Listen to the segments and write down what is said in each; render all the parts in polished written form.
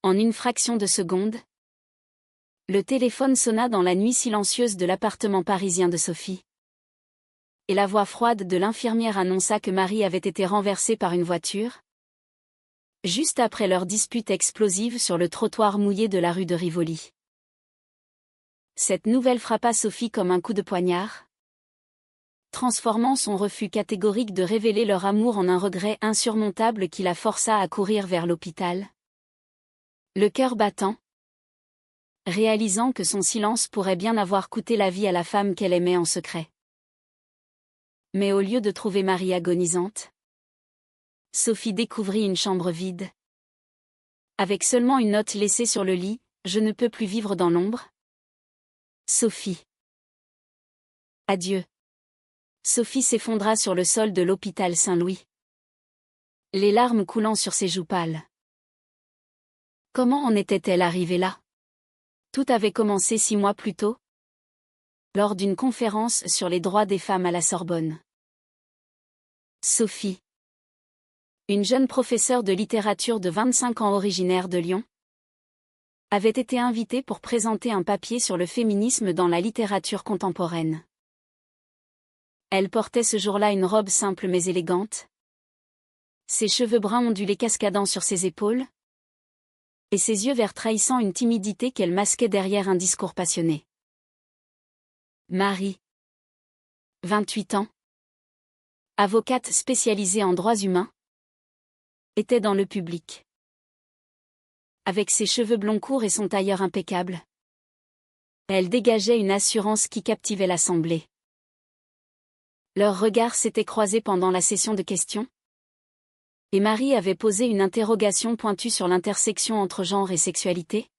En une fraction de seconde, le téléphone sonna dans la nuit silencieuse de l'appartement parisien de Sophie. Et la voix froide de l'infirmière annonça que Marie avait été renversée par une voiture, juste après leur dispute explosive sur le trottoir mouillé de la rue de Rivoli. Cette nouvelle frappa Sophie comme un coup de poignard, transformant son refus catégorique de révéler leur amour en un regret insurmontable qui la força à courir vers l'hôpital, le cœur battant, réalisant que son silence pourrait bien avoir coûté la vie à la femme qu'elle aimait en secret. Mais au lieu de trouver Marie agonisante, Sophie découvrit une chambre vide, avec seulement une note laissée sur le lit: « Je ne peux plus vivre dans l'ombre. Sophie. Adieu. » Sophie s'effondra sur le sol de l'hôpital Saint-Louis, les larmes coulant sur ses joues pâles. Comment en était-elle arrivée là? Tout avait commencé 6 mois plus tôt, lors d'une conférence sur les droits des femmes à la Sorbonne. Sophie, une jeune professeure de littérature de 25 ans originaire de Lyon, avait été invitée pour présenter un papier sur le féminisme dans la littérature contemporaine. Elle portait ce jour-là une robe simple mais élégante, ses cheveux bruns ondulés cascadant sur ses épaules, et ses yeux verts trahissant une timidité qu'elle masquait derrière un discours passionné. Marie, 28 ans, avocate spécialisée en droits humains, était dans le public. Avec ses cheveux blonds courts et son tailleur impeccable, elle dégageait une assurance qui captivait l'assemblée. Leurs regards s'étaient croisés pendant la session de questions, et Marie avait posé une interrogation pointue sur l'intersection entre genre et sexualité,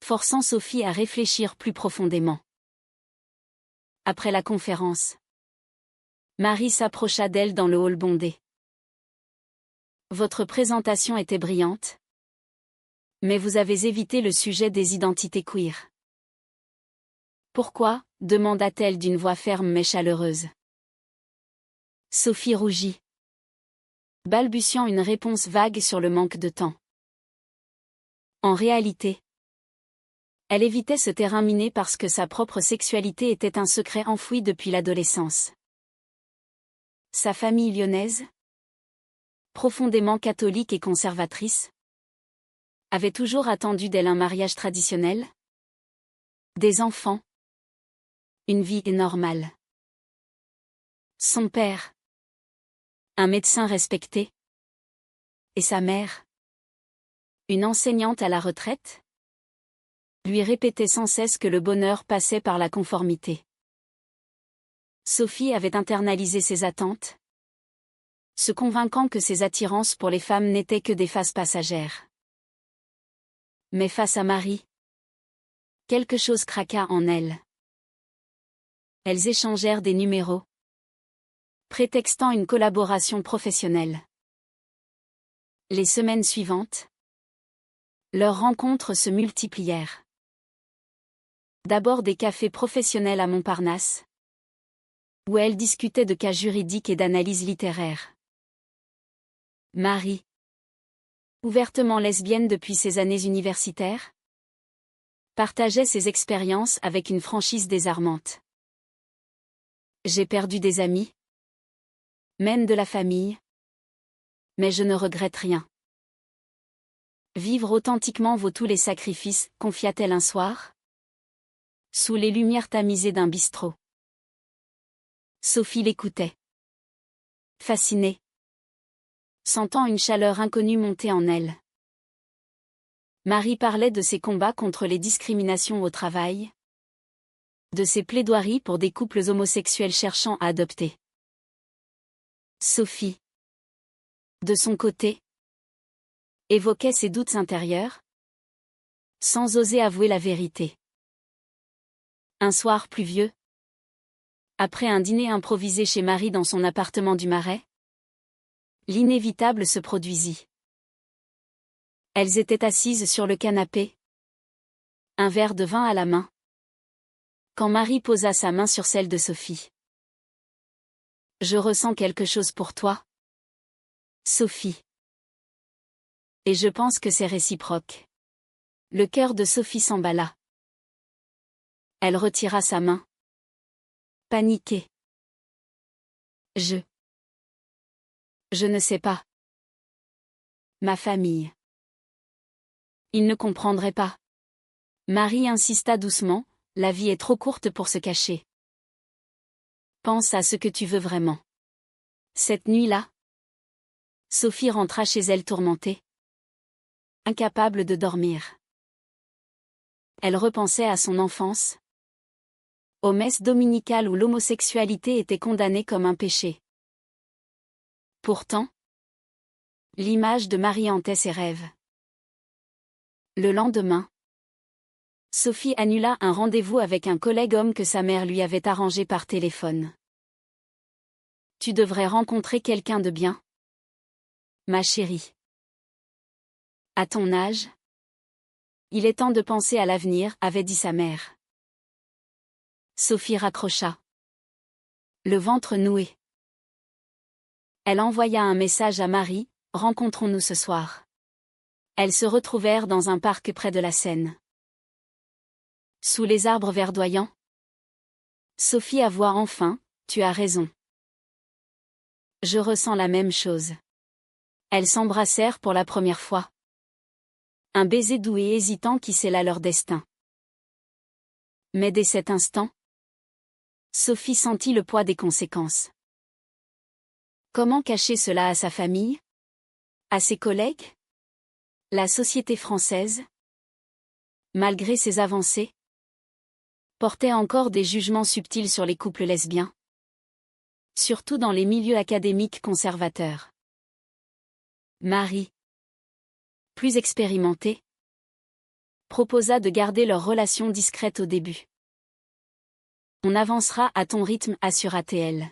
forçant Sophie à réfléchir plus profondément. Après la conférence, Marie s'approcha d'elle dans le hall bondé. « Votre présentation était brillante, mais vous avez évité le sujet des identités queer. » « Pourquoi ?» demanda-t-elle d'une voix ferme mais chaleureuse. Sophie rougit, balbutiant une réponse vague sur le manque de temps. En réalité, elle évitait ce terrain miné parce que sa propre sexualité était un secret enfoui depuis l'adolescence. Sa famille lyonnaise, profondément catholique et conservatrice, avait toujours attendu d'elle un mariage traditionnel, des enfants, une vie normale. Son père, un médecin respecté, et sa mère, une enseignante à la retraite, lui répétait sans cesse que le bonheur passait par la conformité. Sophie avait internalisé ses attentes, se convainquant que ses attirances pour les femmes n'étaient que des phases passagères. Mais face à Marie, quelque chose craqua en elle. Elles échangèrent des numéros, prétextant une collaboration professionnelle. Les semaines suivantes, leurs rencontres se multiplièrent. D'abord des cafés professionnels à Montparnasse, où elles discutaient de cas juridiques et d'analyses littéraires. Marie, ouvertement lesbienne depuis ses années universitaires, partageait ses expériences avec une franchise désarmante. J'ai perdu des amis, même de la famille, mais je ne regrette rien. Vivre authentiquement vaut tous les sacrifices, confia-t-elle un soir, sous les lumières tamisées d'un bistrot. Sophie l'écoutait, fascinée, sentant une chaleur inconnue monter en elle. Marie parlait de ses combats contre les discriminations au travail, de ses plaidoiries pour des couples homosexuels cherchant à adopter. Sophie, de son côté, évoquait ses doutes intérieurs, sans oser avouer la vérité. Un soir pluvieux, après un dîner improvisé chez Marie dans son appartement du Marais, l'inévitable se produisit. Elles étaient assises sur le canapé, un verre de vin à la main, quand Marie posa sa main sur celle de Sophie. « Je ressens quelque chose pour toi, Sophie. » Et je pense que c'est réciproque. Le cœur de Sophie s'emballa. Elle retira sa main. Paniquée. Je ne sais pas. Ma famille. Ils ne comprendraient pas. Marie insista doucement, la vie est trop courte pour se cacher. Pense à ce que tu veux vraiment. Cette nuit-là, Sophie rentra chez elle tourmentée. Incapable de dormir. Elle repensait à son enfance. Aux messes dominicales où l'homosexualité était condamnée comme un péché. Pourtant, l'image de Marie hantait ses rêves. Le lendemain, Sophie annula un rendez-vous avec un collègue homme que sa mère lui avait arrangé par téléphone. Tu devrais rencontrer quelqu'un de bien, ma chérie. À ton âge, il est temps de penser à l'avenir, avait dit sa mère. Sophie raccrocha. Le ventre noué. Elle envoya un message à Marie, rencontrons-nous ce soir. Elles se retrouvèrent dans un parc près de la Seine. Sous les arbres verdoyants. Sophie avoua enfin, tu as raison. Je ressens la même chose. Elles s'embrassèrent pour la première fois. Un baiser doux et hésitant qui scella leur destin. Mais dès cet instant, Sophie sentit le poids des conséquences. Comment cacher cela à sa famille? À ses collègues? La société française, malgré ses avancées, portait encore des jugements subtils sur les couples lesbiens. Surtout dans les milieux académiques conservateurs. Marie, plus expérimentée, proposa de garder leur relation discrète au début. On avancera à ton rythme, assura-t-elle.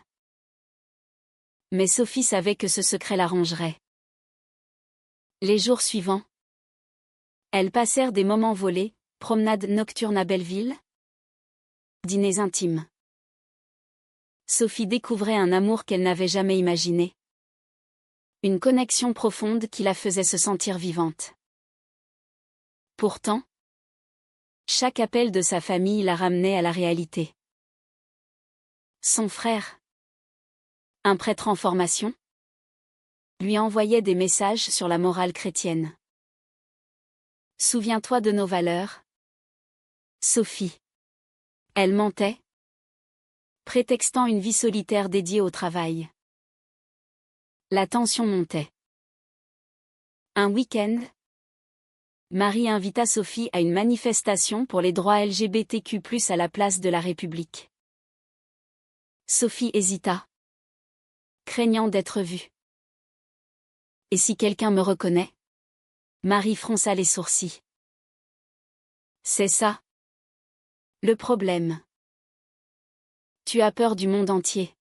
Mais Sophie savait que ce secret l'arrangerait. Les jours suivants, elles passèrent des moments volés, promenades nocturnes à Belleville, dîners intimes. Sophie découvrait un amour qu'elle n'avait jamais imaginé. Une connexion profonde qui la faisait se sentir vivante. Pourtant, chaque appel de sa famille la ramenait à la réalité. Son frère, un prêtre en formation, lui envoyait des messages sur la morale chrétienne. Souviens-toi de nos valeurs, Sophie. Elle mentait, prétextant une vie solitaire dédiée au travail. La tension montait. Un week-end, Marie invita Sophie à une manifestation pour les droits LGBTQ+ à la place de la République. Sophie hésita, craignant d'être vue. Et si quelqu'un me reconnaît? Marie fronça les sourcils. C'est ça, le problème. Tu as peur du monde entier.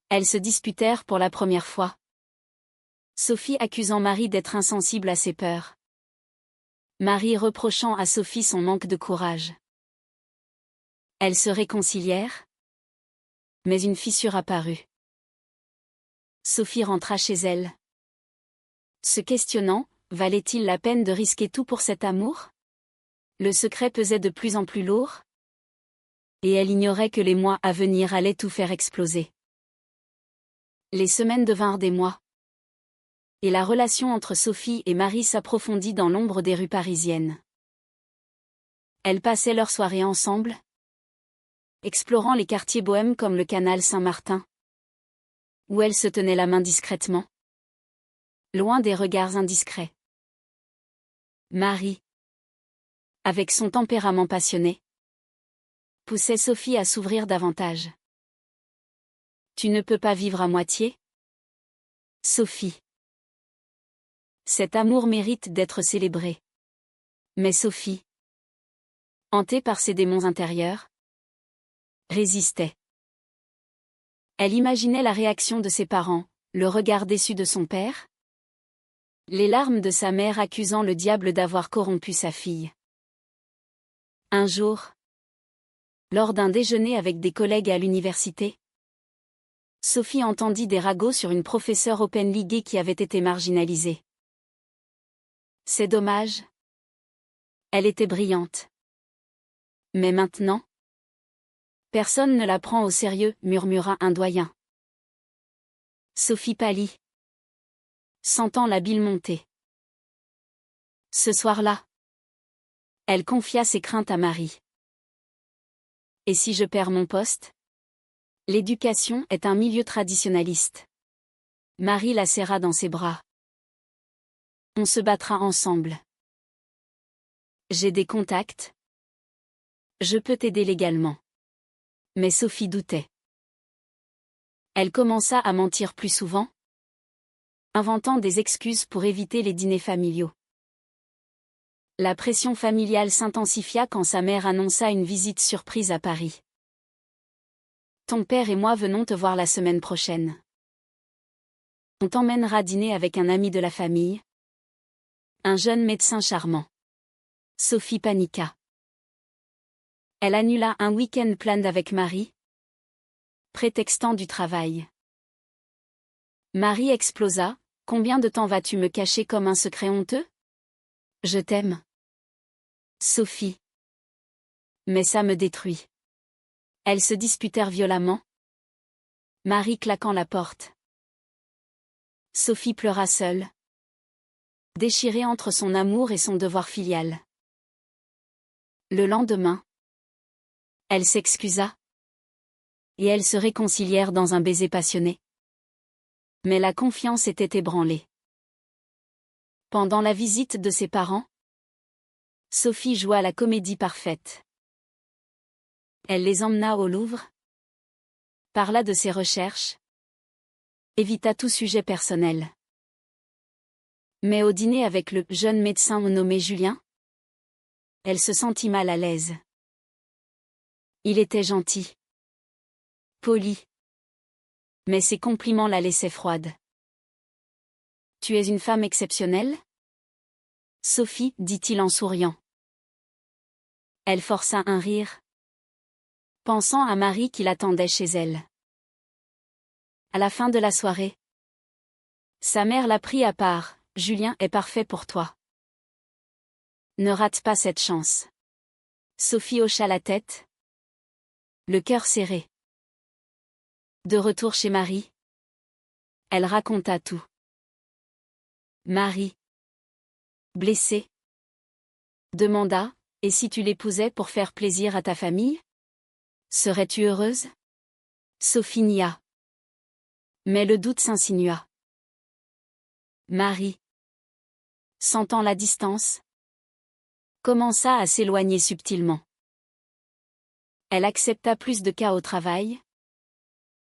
Elles se disputèrent pour la première fois. Sophie accusant Marie d'être insensible à ses peurs. Marie reprochant à Sophie son manque de courage. Elles se réconcilièrent. Mais une fissure apparut. Sophie rentra chez elle. Se questionnant, valait-il la peine de risquer tout pour cet amour? Le secret pesait de plus en plus lourd. Et elle ignorait que les mois à venir allaient tout faire exploser. Les semaines devinrent des mois. Et la relation entre Sophie et Marie s'approfondit dans l'ombre des rues parisiennes. Elles passaient leurs soirées ensemble, explorant les quartiers bohèmes comme le canal Saint-Martin, où elles se tenaient la main discrètement, loin des regards indiscrets. Marie, avec son tempérament passionné, poussait Sophie à s'ouvrir davantage. Tu ne peux pas vivre à moitié, Sophie. Cet amour mérite d'être célébré. Mais Sophie, hantée par ses démons intérieurs, résistait. Elle imaginait la réaction de ses parents, le regard déçu de son père, les larmes de sa mère accusant le diable d'avoir corrompu sa fille. Un jour, lors d'un déjeuner avec des collègues à l'université, Sophie entendit des ragots sur une professeure openly gay qui avait été marginalisée. C'est dommage. Elle était brillante. Mais maintenant? Personne ne la prend au sérieux, murmura un doyen. Sophie pâlit, sentant la bile monter. Ce soir-là, elle confia ses craintes à Marie. Et si je perds mon poste? L'éducation est un milieu traditionnaliste. Marie la serra dans ses bras. On se battra ensemble. J'ai des contacts. Je peux t'aider légalement. Mais Sophie doutait. Elle commença à mentir plus souvent, inventant des excuses pour éviter les dîners familiaux. La pression familiale s'intensifia quand sa mère annonça une visite surprise à Paris. Ton père et moi venons te voir la semaine prochaine. On t'emmènera dîner avec un ami de la famille. Un jeune médecin charmant. Sophie paniqua. Elle annula un week-end plan avec Marie, prétextant du travail. Marie explosa. Combien de temps vas-tu me cacher comme un secret honteux? Je t'aime. Sophie. Mais ça me détruit. Elles se disputèrent violemment. Marie claquant la porte. Sophie pleura seule, déchirée entre son amour et son devoir filial. Le lendemain, elle s'excusa, et elles se réconcilièrent dans un baiser passionné. Mais la confiance était ébranlée. Pendant la visite de ses parents, Sophie joua la comédie parfaite. Elle les emmena au Louvre, parla de ses recherches, évita tout sujet personnel. Mais au dîner avec le jeune médecin nommé Julien, elle se sentit mal à l'aise. Il était gentil, poli, mais ses compliments la laissaient froide. Tu es une femme exceptionnelle? Sophie, dit-il en souriant. Elle força un rire, pensant à Marie qui l'attendait chez elle. À la fin de la soirée, sa mère la prit à part. Julien est parfait pour toi. Ne rate pas cette chance. Sophie hocha la tête, le cœur serré. De retour chez Marie, elle raconta tout. Marie, blessée, demanda, et si tu l'épousais pour faire plaisir à ta famille? Serais-tu heureuse? Sophie nia. Mais le doute s'insinua. Marie, sentant la distance, commença à s'éloigner subtilement. Elle accepta plus de cas au travail,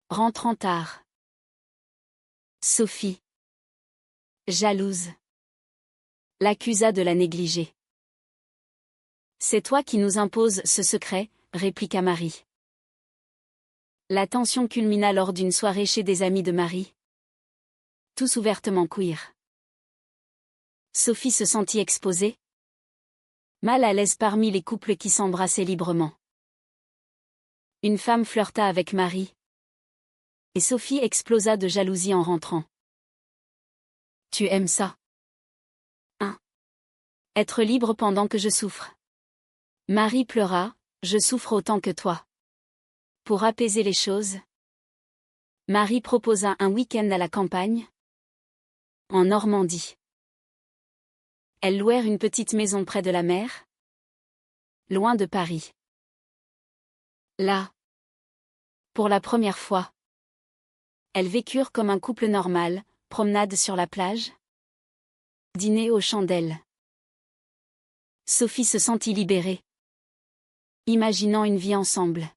rentrant tard. Sophie, jalouse, l'accusa de la négliger. C'est toi qui nous imposes ce secret, répliqua Marie. La tension culmina lors d'une soirée chez des amis de Marie, tous ouvertement queer. Sophie se sentit exposée, mal à l'aise parmi les couples qui s'embrassaient librement. Une femme flirta avec Marie, et Sophie explosa de jalousie en rentrant. Tu aimes ça? Être libre pendant que je souffre. Marie pleura, je souffre autant que toi. Pour apaiser les choses, Marie proposa un week-end à la campagne, en Normandie. Elles louèrent une petite maison près de la mer, loin de Paris. Là, pour la première fois, elles vécurent comme un couple normal, promenade sur la plage, dîner aux chandelles. Sophie se sentit libérée, imaginant une vie ensemble.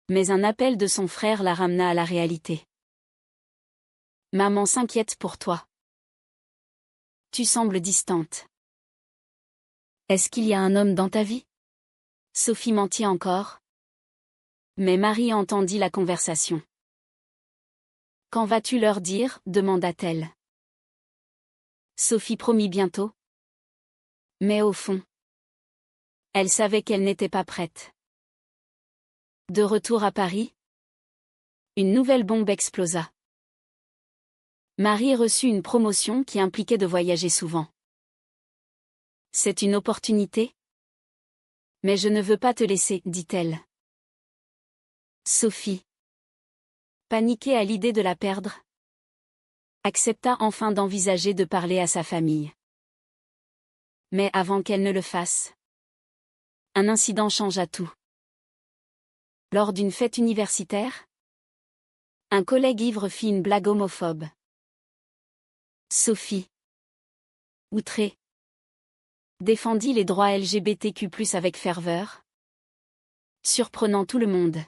Mais un appel de son frère la ramena à la réalité. Maman s'inquiète pour toi. Tu sembles distante. Est-ce qu'il y a un homme dans ta vie? Sophie mentit encore. Mais Marie entendit la conversation. Quand vas-tu leur dire? Demanda-t-elle. Sophie promit bientôt. Mais au fond, elle savait qu'elle n'était pas prête. De retour à Paris, une nouvelle bombe explosa. Marie reçut une promotion qui impliquait de voyager souvent. C'est une opportunité. Mais je ne veux pas te laisser, dit-elle. Sophie, paniquée à l'idée de la perdre, accepta enfin d'envisager de parler à sa famille. Mais avant qu'elle ne le fasse, un incident changea tout. Lors d'une fête universitaire, un collègue ivre fit une blague homophobe. Sophie, outrée, défendit les droits LGBTQ+ avec ferveur, surprenant tout le monde.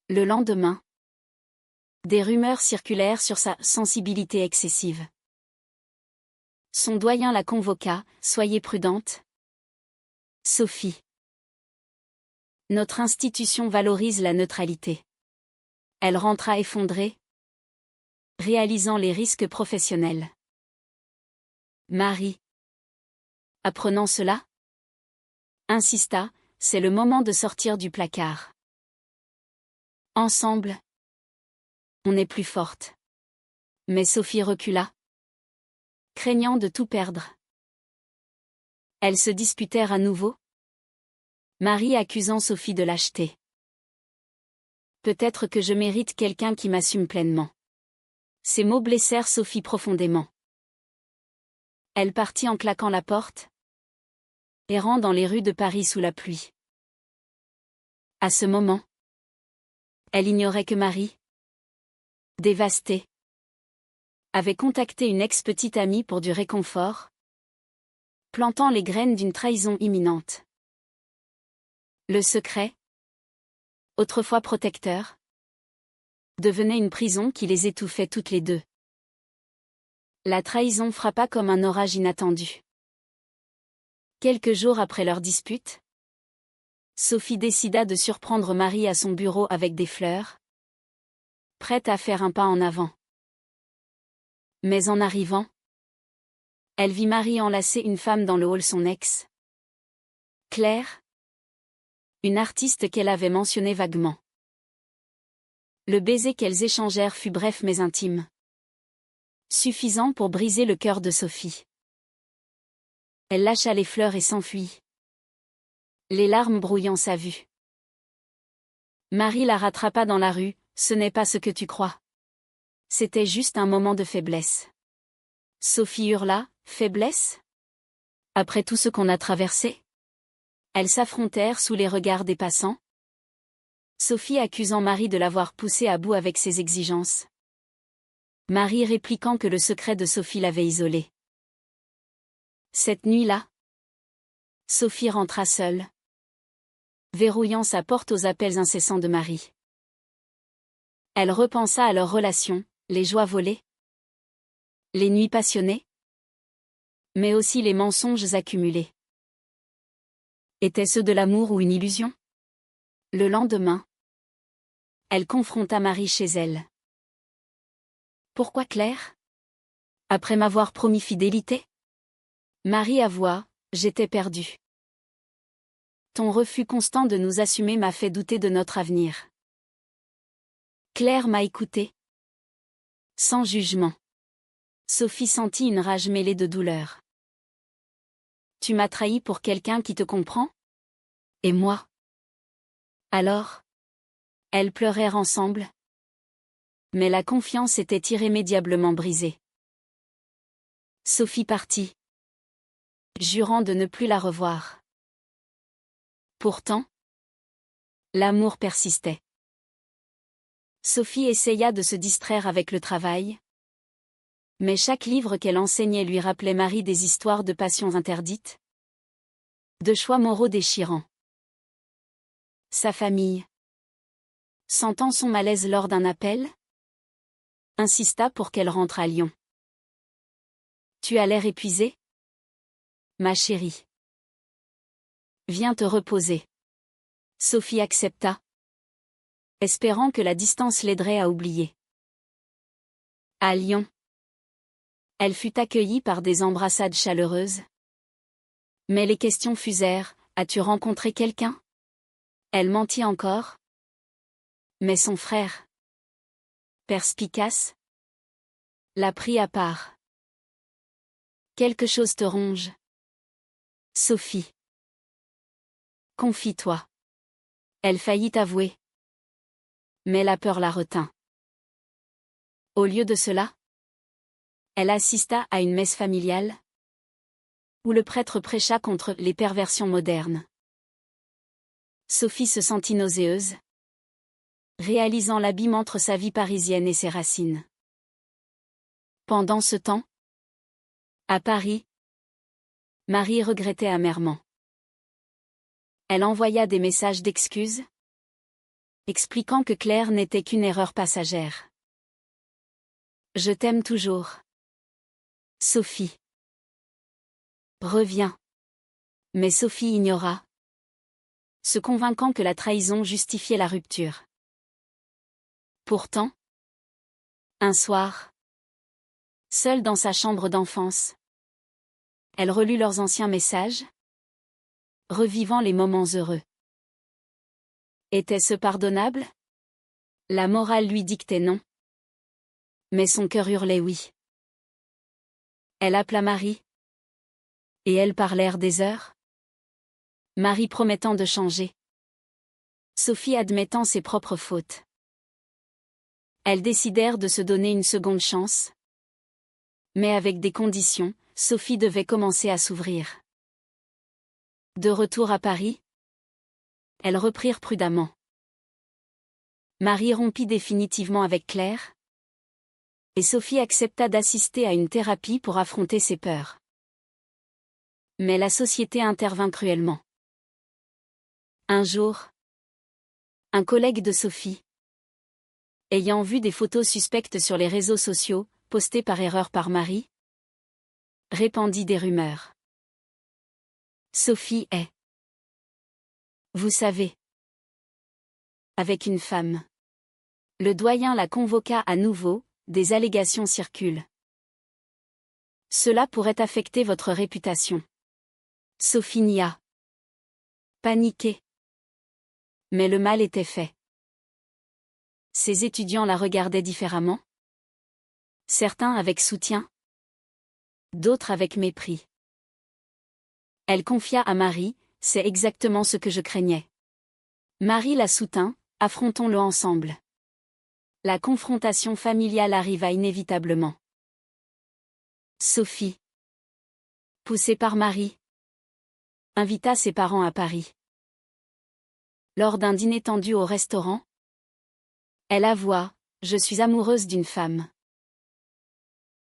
Le lendemain, des rumeurs circulèrent sur sa sensibilité excessive. Son doyen la convoqua, « Soyez prudente, Sophie. Notre institution valorise la neutralité. » Elle rentra effondrée, réalisant les risques professionnels. Marie, apprenant cela, insista, « C'est le moment de sortir du placard. Ensemble, on est plus forte. » Mais Sophie recula, craignant de tout perdre. Elles se disputèrent à nouveau, Marie accusant Sophie de lâcheté. Peut-être que je mérite quelqu'un qui m'assume pleinement. Ces mots blessèrent Sophie profondément. Elle partit en claquant la porte, errant dans les rues de Paris sous la pluie. À ce moment, elle ignorait que Marie, dévastée, avait contacté une ex-petite amie pour du réconfort, plantant les graines d'une trahison imminente. Le secret, autrefois protecteur, devenait une prison qui les étouffait toutes les deux. La trahison frappa comme un orage inattendu. Quelques jours après leur dispute, Sophie décida de surprendre Marie à son bureau avec des fleurs, prête à faire un pas en avant. Mais en arrivant, elle vit Marie enlacer une femme dans le hall, son ex, Claire, une artiste qu'elle avait mentionnée vaguement. Le baiser qu'elles échangèrent fut bref mais intime, suffisant pour briser le cœur de Sophie. Elle lâcha les fleurs et s'enfuit, les larmes brouillant sa vue. Marie la rattrapa dans la rue, « Ce n'est pas ce que tu crois. C'était juste un moment de faiblesse. » Sophie hurla, « Faiblesse ? Après tout ce qu'on a traversé ?» Elles s'affrontèrent sous les regards des passants, Sophie accusant Marie de l'avoir poussée à bout avec ses exigences. Marie répliquant que le secret de Sophie l'avait isolée. Cette nuit-là, Sophie rentra seule, verrouillant sa porte aux appels incessants de Marie. Elle repensa à leur relation, les joies volées, les nuits passionnées, mais aussi les mensonges accumulés. Était-ce de l'amour ou une illusion ? Le lendemain, elle confronta Marie chez elle. Pourquoi Claire ? Après m'avoir promis fidélité ? Marie avoua, j'étais perdue. Ton refus constant de nous assumer m'a fait douter de notre avenir. Claire m'a écoutée. Sans jugement. Sophie sentit une rage mêlée de douleur. Tu m'as trahi pour quelqu'un qui te comprend ? Et moi ? Alors ? Elles pleurèrent ensemble. Mais la confiance était irrémédiablement brisée. Sophie partit, jurant de ne plus la revoir. Pourtant, l'amour persistait. Sophie essaya de se distraire avec le travail. Mais chaque livre qu'elle enseignait lui rappelait Marie des histoires de passions interdites, de choix moraux déchirants. Sa famille, sentant son malaise lors d'un appel, insista pour qu'elle rentre à Lyon. Tu as l'air épuisée ? Ma chérie. Viens te reposer. Sophie accepta, espérant que la distance l'aiderait à oublier. À Lyon, elle fut accueillie par des embrassades chaleureuses. Mais les questions fusèrent, as-tu rencontré quelqu'un ? Elle mentit encore. Mais son frère, perspicace, la prit à part. Quelque chose te ronge. Sophie. Confie-toi. Elle faillit avouer. Mais la peur la retint. Au lieu de cela, elle assista à une messe familiale, où le prêtre prêcha contre les perversions modernes. Sophie se sentit nauséeuse, réalisant l'abîme entre sa vie parisienne et ses racines. Pendant ce temps, à Paris, Marie regrettait amèrement. Elle envoya des messages d'excuses, expliquant que Claire n'était qu'une erreur passagère. Je t'aime toujours. Sophie. Reviens. Mais Sophie ignora, se convainquant que la trahison justifiait la rupture. Pourtant, un soir, seule dans sa chambre d'enfance, elle relut leurs anciens messages, revivant les moments heureux. Était-ce pardonnable? La morale lui dictait non. Mais son cœur hurlait oui. Elle appela Marie. Et elles parlèrent des heures. Marie promettant de changer. Sophie admettant ses propres fautes. Elles décidèrent de se donner une seconde chance. Mais avec des conditions, Sophie devait commencer à s'ouvrir. De retour à Paris, elles reprirent prudemment. Marie rompit définitivement avec Claire. Et Sophie accepta d'assister à une thérapie pour affronter ses peurs. Mais la société intervint cruellement. Un jour, un collègue de Sophie, ayant vu des photos suspectes sur les réseaux sociaux, postées par erreur par Marie, répandit des rumeurs. Sophie est, vous savez, avec une femme. Le doyen la convoqua à nouveau, des allégations circulent. Cela pourrait affecter votre réputation. Sophie nia. Paniquée. Mais le mal était fait. Ses étudiants la regardaient différemment. Certains avec soutien. D'autres avec mépris. Elle confia à Marie, c'est exactement ce que je craignais. Marie la soutint, affrontons-le ensemble. La confrontation familiale arriva inévitablement. Sophie, poussée par Marie, invita ses parents à Paris. Lors d'un dîner tendu au restaurant, elle avoua, je suis amoureuse d'une femme.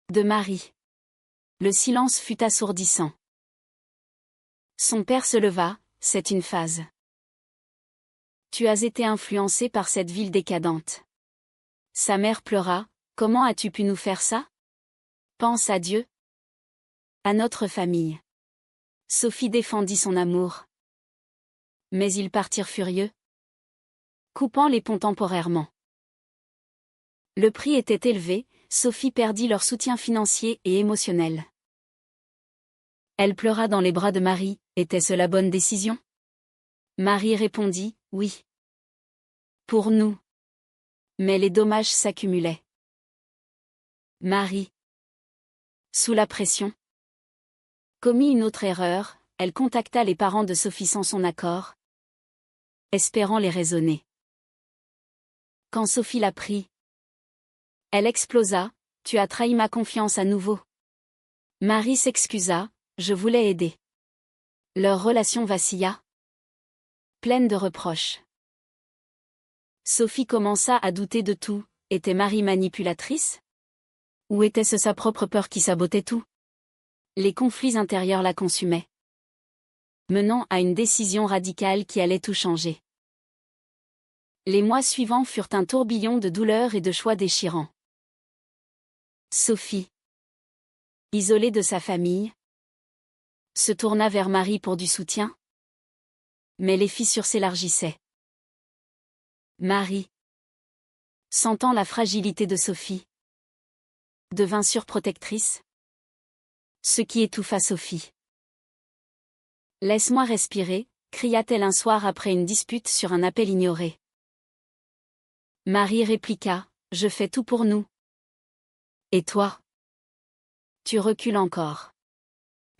De Marie. Le silence fut assourdissant. Son père se leva, c'est une phase. Tu as été influencée par cette ville décadente. Sa mère pleura, comment as-tu pu nous faire ça? Pense à Dieu. À notre famille. Sophie défendit son amour. Mais ils partirent furieux, coupant les ponts temporairement. Le prix était élevé, Sophie perdit leur soutien financier et émotionnel. Elle pleura dans les bras de Marie, était-ce la bonne décision? Marie répondit, oui. Pour nous. Mais les dommages s'accumulaient. Marie, sous la pression, commis une autre erreur, elle contacta les parents de Sophie sans son accord, espérant les raisonner. Quand Sophie l'apprit, elle explosa, tu as trahi ma confiance à nouveau. Marie s'excusa, je voulais aider. Leur relation vacilla, pleine de reproches. Sophie commença à douter de tout, était Marie manipulatrice? Ou était-ce sa propre peur qui sabotait tout? Les conflits intérieurs la consumaient, menant à une décision radicale qui allait tout changer. Les mois suivants furent un tourbillon de douleurs et de choix déchirants. Sophie, isolée de sa famille, se tourna vers Marie pour du soutien. Mais les fissures s'élargissaient. Marie, sentant la fragilité de Sophie, devint surprotectrice, ce qui étouffa Sophie. Laisse-moi respirer, cria-t-elle un soir après une dispute sur un appel ignoré. Marie répliqua, je fais tout pour nous. Et toi? Tu recules encore.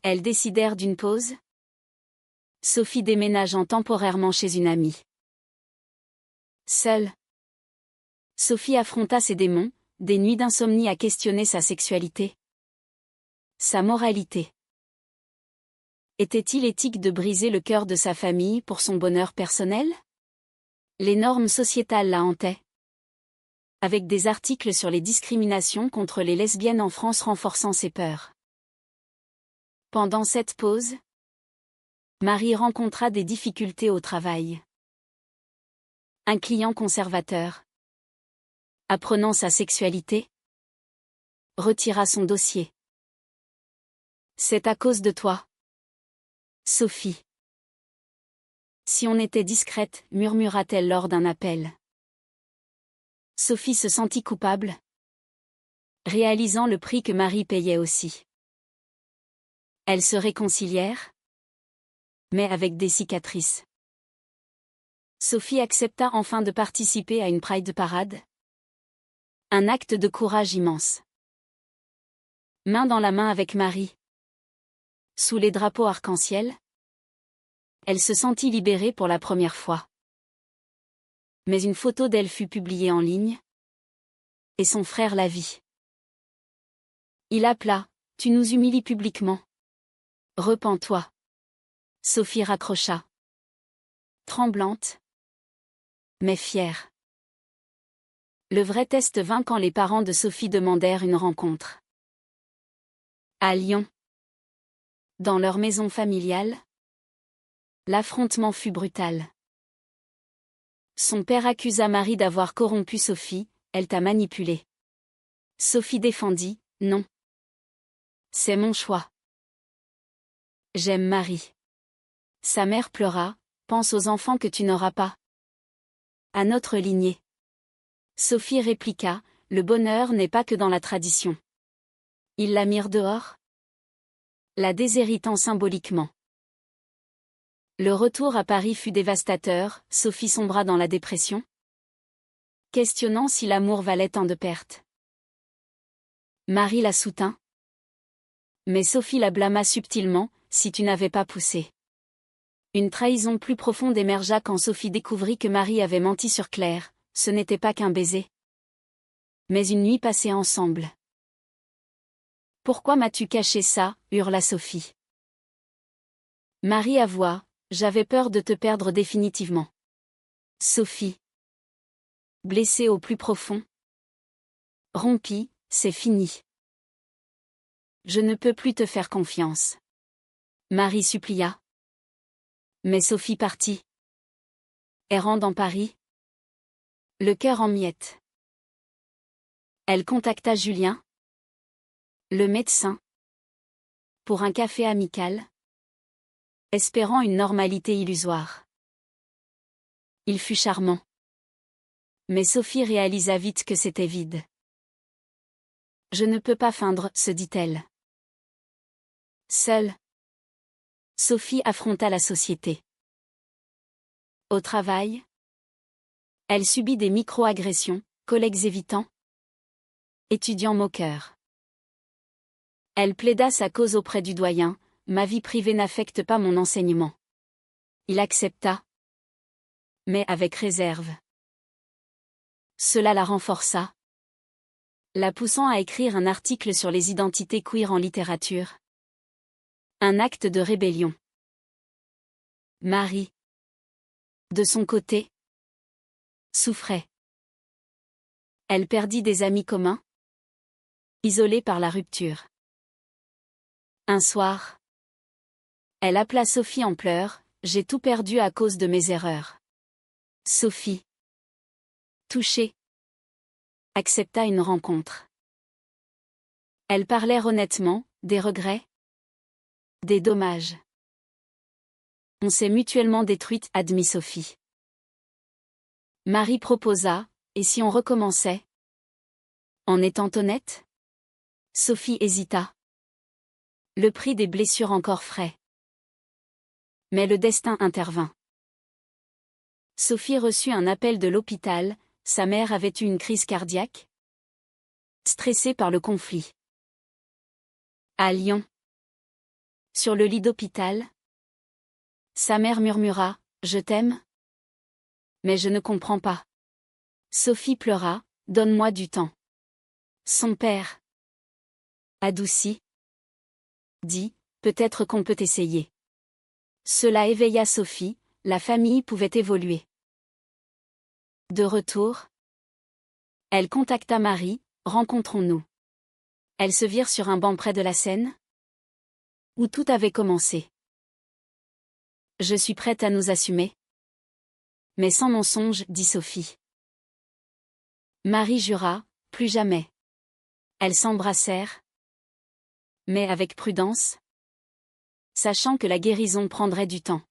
Elles décidèrent d'une pause, Sophie déménageant temporairement chez une amie. Seule, Sophie affronta ses démons, des nuits d'insomnie à questionner sa sexualité. Sa moralité. Était-il éthique de briser le cœur de sa famille pour son bonheur personnel? Les normes sociétales la hantaient. Avec des articles sur les discriminations contre les lesbiennes en France renforçant ses peurs. Pendant cette pause, Marie rencontra des difficultés au travail. Un client conservateur, apprenant sa sexualité, retira son dossier. C'est à cause de toi, Sophie. Si on était discrète, murmura-t-elle lors d'un appel. Sophie se sentit coupable, réalisant le prix que Marie payait aussi. Elles se réconcilièrent, mais avec des cicatrices. Sophie accepta enfin de participer à une Pride parade. Un acte de courage immense. Main dans la main avec Marie. Sous les drapeaux arc-en-ciel, elle se sentit libérée pour la première fois. Mais une photo d'elle fut publiée en ligne, et son frère la vit. Il appela, « Tu nous humilies publiquement. Repens-toi. » Sophie raccrocha. Tremblante, mais fière. Le vrai test vint quand les parents de Sophie demandèrent une rencontre. À Lyon. Dans leur maison familiale, l'affrontement fut brutal. Son père accusa Marie d'avoir corrompu Sophie, « Elle t'a manipulée. » Sophie défendit, « Non. C'est mon choix. J'aime Marie. » Sa mère pleura, « Pense aux enfants que tu n'auras pas. À notre lignée. » Sophie répliqua, « Le bonheur n'est pas que dans la tradition. » Ils la mirent dehors, la déshéritant symboliquement. Le retour à Paris fut dévastateur, Sophie sombra dans la dépression, questionnant si l'amour valait tant de pertes. Marie la soutint. Mais Sophie la blâma subtilement, « Si tu n'avais pas poussé. » Une trahison plus profonde émergea quand Sophie découvrit que Marie avait menti sur Claire, ce n'était pas qu'un baiser, mais une nuit passée ensemble. « Pourquoi m'as-tu caché ça ?» hurla Sophie. Marie avoua, « J'avais peur de te perdre définitivement. » Sophie, blessée au plus profond, rompit, « C'est fini. Je ne peux plus te faire confiance. » Marie supplia. Mais Sophie partit. Errant dans Paris, le cœur en miettes. Elle contacta Julien, le médecin, pour un café amical, espérant une normalité illusoire. Il fut charmant. Mais Sophie réalisa vite que c'était vide. « Je ne peux pas feindre, » se dit-elle. Seule, Sophie affronta la société. Au travail, elle subit des micro-agressions, collègues évitants, étudiants moqueurs. Elle plaida sa cause auprès du doyen, « Ma vie privée n'affecte pas mon enseignement. » Il accepta, mais avec réserve. Cela la renforça, la poussant à écrire un article sur les identités queer en littérature. Un acte de rébellion. Marie, de son côté, souffrait. Elle perdit des amis communs, isolée par la rupture. Un soir, elle appela Sophie en pleurs, « J'ai tout perdu à cause de mes erreurs. » Sophie, touchée, accepta une rencontre. Elles parlèrent honnêtement, des regrets, des dommages. On s'est mutuellement détruite, admit Sophie. Marie proposa, « Et si on recommençait? En étant honnête ?» Sophie hésita. Le prix des blessures encore frais. Mais le destin intervint. Sophie reçut un appel de l'hôpital, sa mère avait eu une crise cardiaque, stressée par le conflit. À Lyon. Sur le lit d'hôpital, Sa mère murmura, « Je t'aime ?» Mais je ne comprends pas. Sophie pleura, « Donne-moi du temps. » Son père, adouci, dit, « Peut-être qu'on peut essayer. » Cela éveilla Sophie, la famille pouvait évoluer. De retour, elle contacta Marie, « Rencontrons-nous. » Elles se virent sur un banc près de la Seine, où tout avait commencé. « Je suis prête à nous assumer. » Mais sans mensonge, dit Sophie. Marie jura, « Plus jamais. » Elles s'embrassèrent, mais avec prudence, sachant que la guérison prendrait du temps.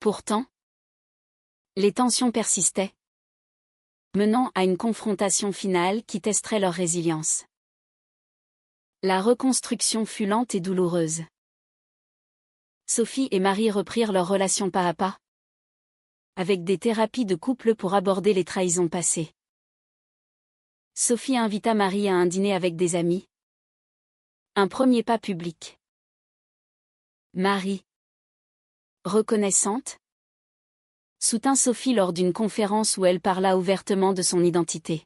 Pourtant, les tensions persistaient, menant à une confrontation finale qui testerait leur résilience. La reconstruction fut lente et douloureuse. Sophie et Marie reprirent leur relation pas à pas, avec des thérapies de couple pour aborder les trahisons passées. Sophie invita Marie à un dîner avec des amis. Un premier pas public. Marie, reconnaissante, soutint Sophie lors d'une conférence où elle parla ouvertement de son identité.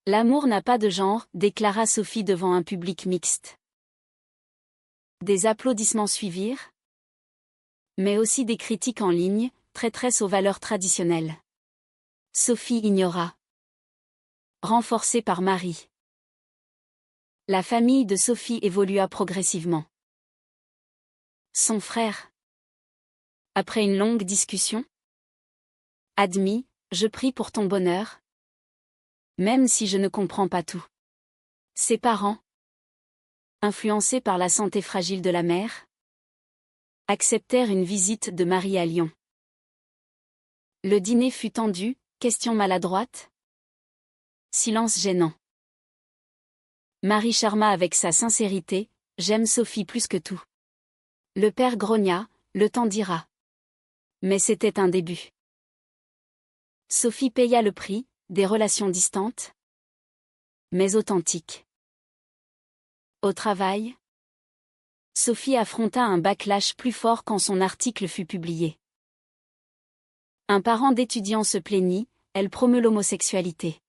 L'amour n'a pas de genre, déclara Sophie devant un public mixte. Des applaudissements suivirent, mais aussi des critiques en ligne, traîtresse aux valeurs traditionnelles. Sophie ignora. Renforcée par Marie. La famille de Sophie évolua progressivement. Son frère, après une longue discussion, admit, « Je prie pour ton bonheur, même si je ne comprends pas tout. » Ses parents, influencés par la santé fragile de la mère, acceptèrent une visite de Marie à Lyon. Le dîner fut tendu, questions maladroites, silence gênant. Marie charma avec sa sincérité, « J'aime Sophie plus que tout. » Le père grogna, « Le temps dira. » Mais c'était un début. Sophie paya le prix, des relations distantes, mais authentiques. Au travail, Sophie affronta un backlash plus fort quand son article fut publié. Un parent d'étudiant se plaignit, elle promeut l'homosexualité.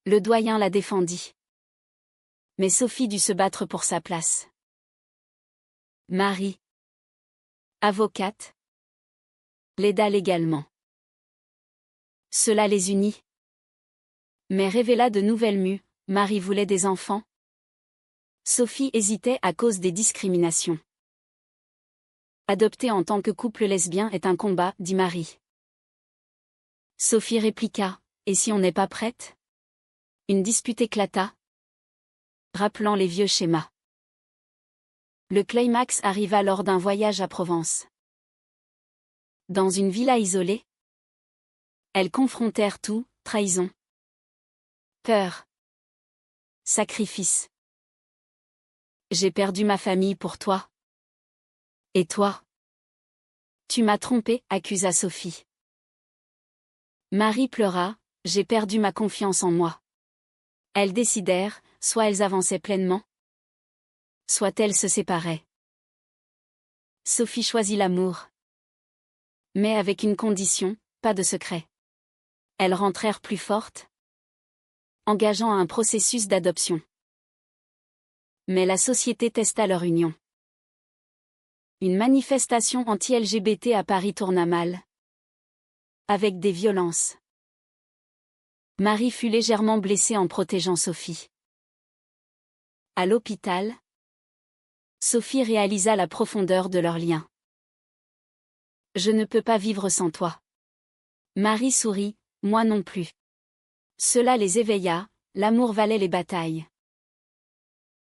Le doyen la défendit. Mais Sophie dut se battre pour sa place. Marie, avocate, l'aida légalement. Cela les unit. Mais révéla de nouvelles mues, Marie voulait des enfants. Sophie hésitait à cause des discriminations. Adopter en tant que couple lesbien est un combat, dit Marie. Sophie répliqua, « Et si on n'est pas prête ?» Une dispute éclata, rappelant les vieux schémas. Le climax arriva lors d'un voyage à Provence. Dans une villa isolée, elles confrontèrent tout, trahison, peur, sacrifice. « J'ai perdu ma famille pour toi. Et toi? Tu m'as trompée, accusa Sophie. Marie pleura, « J'ai perdu ma confiance en moi. » Elles décidèrent, soit elles avançaient pleinement, soit elles se séparaient. Sophie choisit l'amour. Mais avec une condition, pas de secret. Elles rentrèrent plus fortes, engageant un processus d'adoption. Mais la société testa leur union. Une manifestation anti-LGBT à Paris tourna mal, avec des violences. Marie fut légèrement blessée en protégeant Sophie. À l'hôpital, Sophie réalisa la profondeur de leur lien. « Je ne peux pas vivre sans toi. » Marie sourit, « Moi non plus. » Cela les éveilla, l'amour valait les batailles.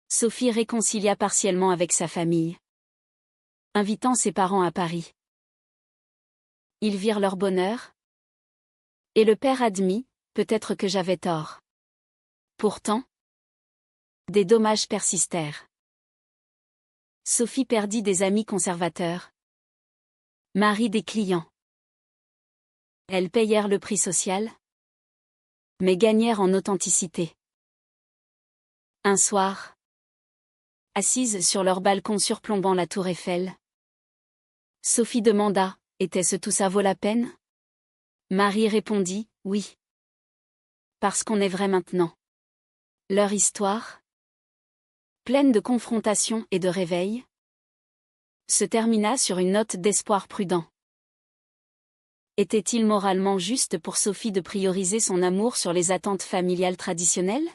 Sophie réconcilia partiellement avec sa famille, invitant ses parents à Paris. Ils virent leur bonheur, et le père admit, « Peut-être que j'avais tort. » Pourtant, des dommages persistèrent. Sophie perdit des amis conservateurs, Marie des clients. Elles payèrent le prix social, mais gagnèrent en authenticité. Un soir, assises sur leur balcon surplombant la tour Eiffel, Sophie demanda, était-ce tout ça vaut la peine? Marie répondit, oui. Parce qu'on est vrai maintenant. Leur histoire, pleine de confrontations et de réveils, se termina sur une note d'espoir prudent. Était-il moralement juste pour Sophie de prioriser son amour sur les attentes familiales traditionnelles?